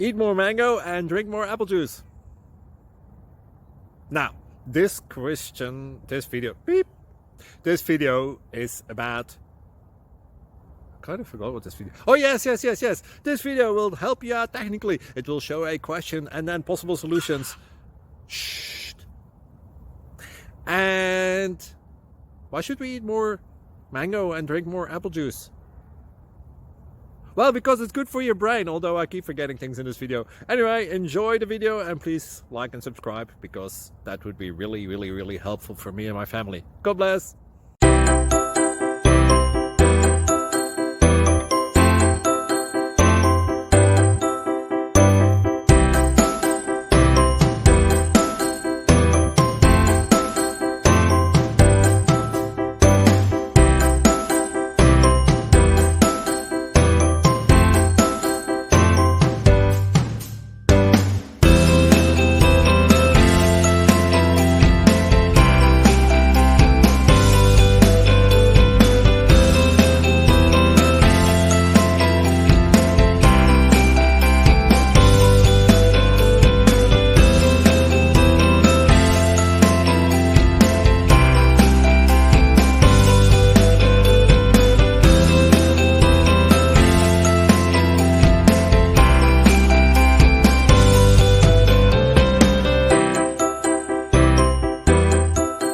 Eat more mango and drink more apple juice. Now, this video is about, I kind of forgot what this video. Oh yes. This video will help you out technically. It will show a question and then possible solutions. Shh. And why should we eat more mango and drink more apple juice? Well, because it's good for your brain, although I keep forgetting things in this video. Anyway, enjoy the video and please like and subscribe, because that would be really helpful for me and my family. God bless!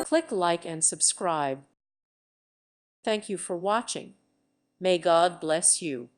Click like and subscribe. Thank you for watching. May God bless you.